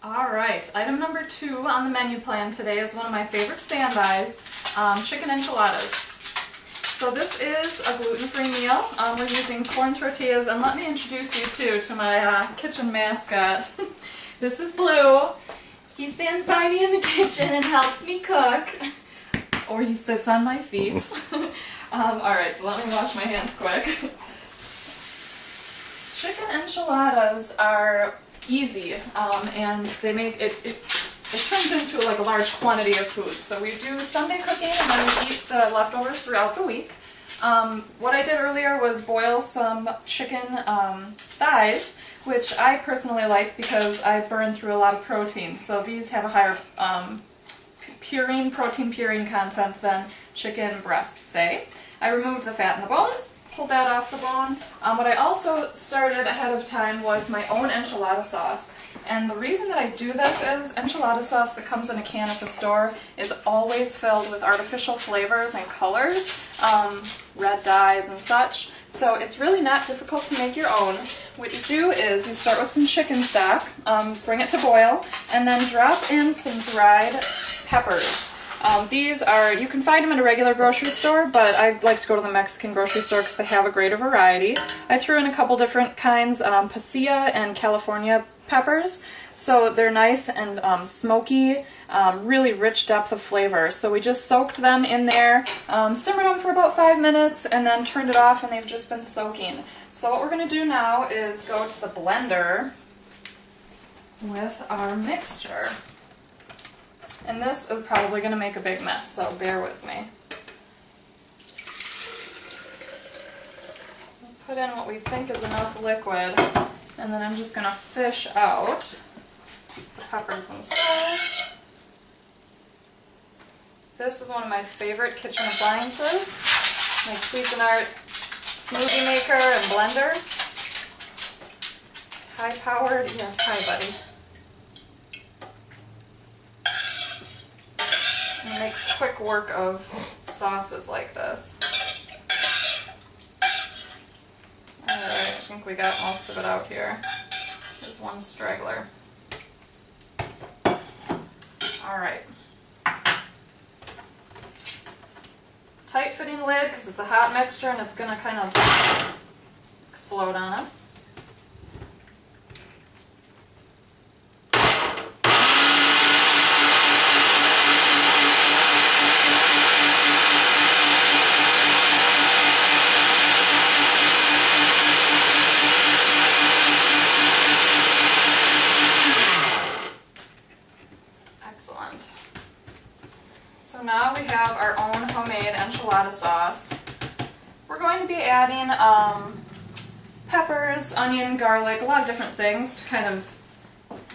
Alright, item number 2 on the menu plan today is one of my favorite standbys, chicken enchiladas. So this is a gluten-free meal. We're using corn tortillas, and let me introduce you too to my kitchen mascot. This is Blue. He stands by me in the kitchen and helps me cook. Or he sits on my feet. Alright, so let me wash my hands quick. Chicken enchiladas are easy, and they make it turns into like a large quantity of food. So we do Sunday cooking and then we eat the leftovers throughout the week. What I did earlier was boil some chicken thighs, which I personally like because I burn through a lot of protein. So these have a higher protein purine content than chicken breasts say. I removed the fat and the bones. Pull that off the bone. What I also started ahead of time was my own enchilada sauce. And the reason that I do this is enchilada sauce that comes in a can at the store is always filled with artificial flavors and colors, red dyes and such. So it's really not difficult to make your own. What you do is you start with some chicken stock, bring it to boil, and then drop in some dried peppers. These are, you can find them at a regular grocery store, but I like to go to the Mexican grocery store because they have a greater variety. I threw in a couple different kinds, pasilla and California peppers, so they're nice and smoky, really rich depth of flavor. So we just soaked them in there, simmered them for about 5 minutes, and then turned it off, and they've just been soaking. So what we're going to do now is go to the blender with our mixture. And this is probably going to make a big mess, so bear with me. We'll put in what we think is enough liquid, and then I'm just going to fish out the peppers themselves. This is one of my favorite kitchen appliances, my Cuisinart smoothie maker and blender. It's high-powered. Yes, hi, buddy. It makes quick work of sauces like this. Alright, I think we got most of it out here. There's one straggler. Alright. Tight fitting lid because it's a hot mixture and it's going to kind of explode on us. Excellent. So now we have our own homemade enchilada sauce. We're going to be adding peppers, onion, garlic, a lot of different things to kind of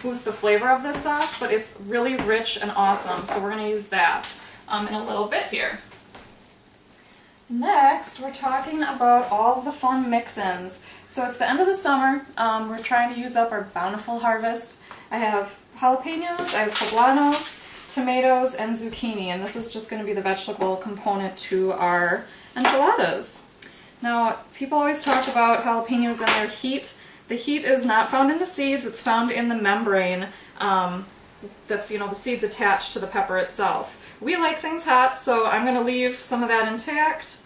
boost the flavor of this sauce, but it's really rich and awesome, so we're going to use that in a little bit here. Next, we're talking about all the fun mix-ins. So it's the end of the summer. We're trying to use up our bountiful harvest. I have jalapenos, I have poblanos, tomatoes, and zucchini, and this is just going to be the vegetable component to our enchiladas. Now, people always talk about jalapenos and their heat. The heat is not found in the seeds, it's found in the membrane that's, the seeds attached to the pepper itself. We like things hot, so I'm going to leave some of that intact.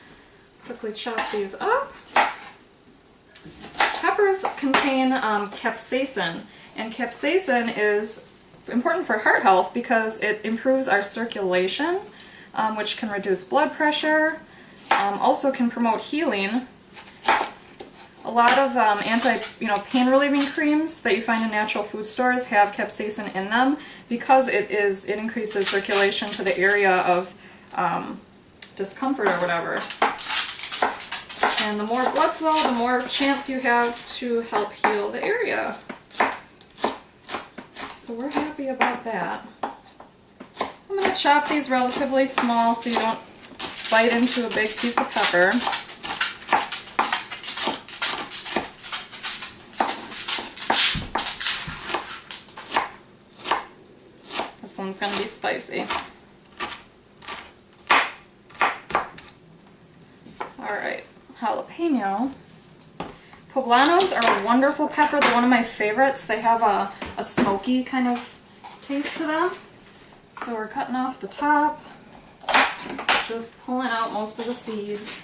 Quickly chop these up. Peppers contain capsaicin, and capsaicin is important for heart health because it improves our circulation, which can reduce blood pressure, also can promote healing. A lot of pain relieving creams that you find in natural food stores have capsaicin in them because it increases circulation to the area of discomfort or whatever. And the more blood flow, the more chance you have to help heal the area. So we're happy about that. I'm going to chop these relatively small so you don't bite into a big piece of pepper. This one's going to be spicy. Alright, jalapeno. Poblanos are a wonderful pepper. They're one of my favorites. They have a a smoky kind of taste to them. So we're cutting off the top, just pulling out most of the seeds.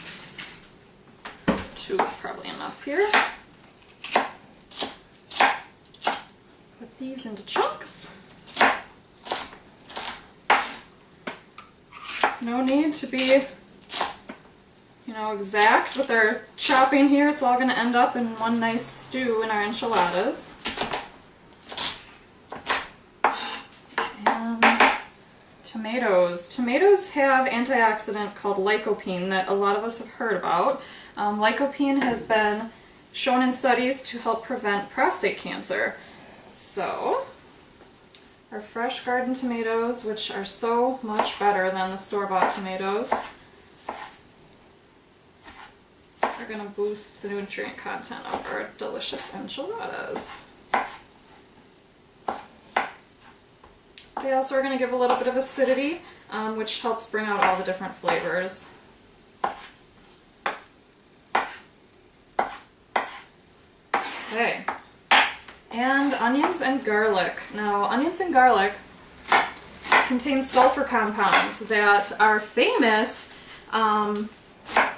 2 is probably enough here. Put these into chunks. No need to be, you know, exact with our chopping here. It's all going to end up in one nice stew in our enchiladas. And tomatoes. Tomatoes have antioxidant called lycopene that a lot of us have heard about. Lycopene has been shown in studies to help prevent prostate cancer. So, our fresh garden tomatoes, which are so much better than the store-bought tomatoes, are going to boost the nutrient content of our delicious enchiladas. They also are going to give a little bit of acidity, which helps bring out all the different flavors. Okay. And onions and garlic. Now, onions and garlic contain sulfur compounds that are famous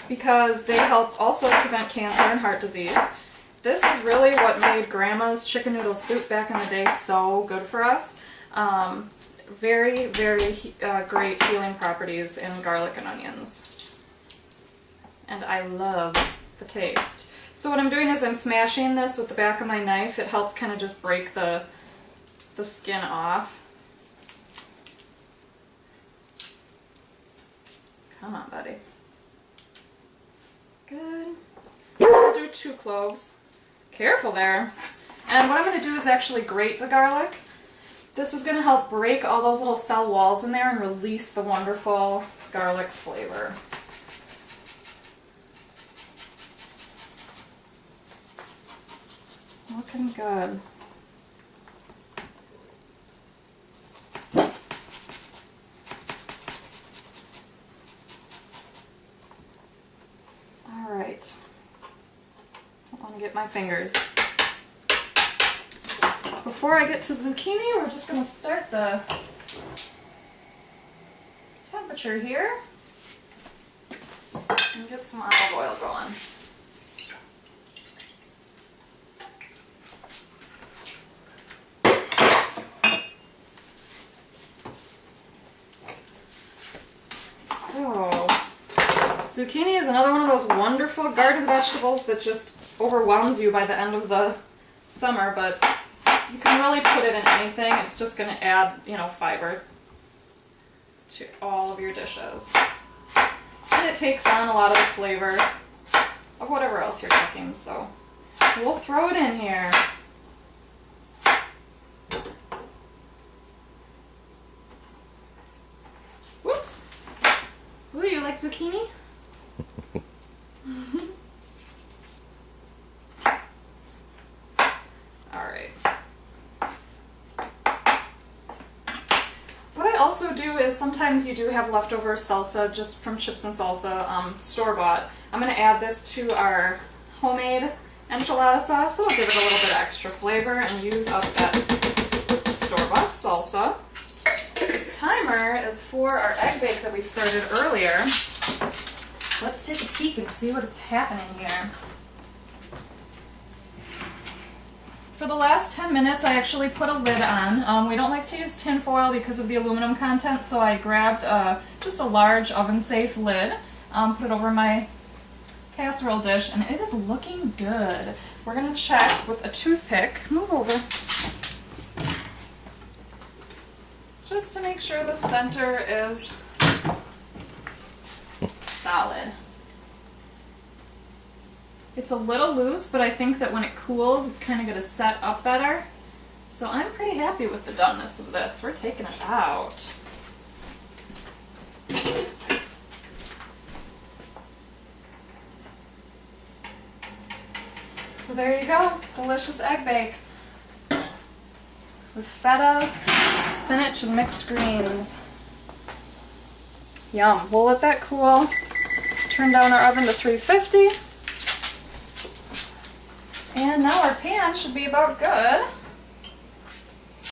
because they help also prevent cancer and heart disease. This is really what made Grandma's chicken noodle soup back in the day so good for us. Very, very great healing properties in garlic and onions. And I love the taste. So what I'm doing is I'm smashing this with the back of my knife. It helps kind of just break the skin off. Come on, buddy. Good. I'll do 2 cloves. Careful there. And what I'm going to do is actually grate the garlic. This is going to help break all those little cell walls in there and release the wonderful garlic flavor. Looking good. All right. I want to get my fingers. Before I get to zucchini, we're just going to start the temperature here and get some olive oil going. So, zucchini is another one of those wonderful garden vegetables that just overwhelms you by the end of the summer, but you can really put it in anything. It's just going to add, you know, fiber to all of your dishes. And it takes on a lot of the flavor of whatever else you're cooking, so we'll throw it in here. Whoops! Ooh, you like zucchini? Alright. What I also do is sometimes you do have leftover salsa just from chips and salsa, store-bought. I'm going to add this to our homemade enchilada sauce. It'll give it a little bit of extra flavor and use up that store-bought salsa. This timer is for our egg bake that we started earlier. Let's take a peek and see what's happening here. For the last 10 minutes I actually put a lid on. We don't like to use tin foil because of the aluminum content, so I grabbed just a large oven-safe lid, put it over my casserole dish, and it is looking good. We're going to check with a toothpick. Move over. Just to make sure the center is solid. It's a little loose, but I think that when it cools, it's kind of going to set up better. So I'm pretty happy with the doneness of this. We're taking it out. So there you go, delicious egg bake with feta, spinach, and mixed greens. Yum. We'll let that cool. Turn down our oven to 350. And now our pan should be about good.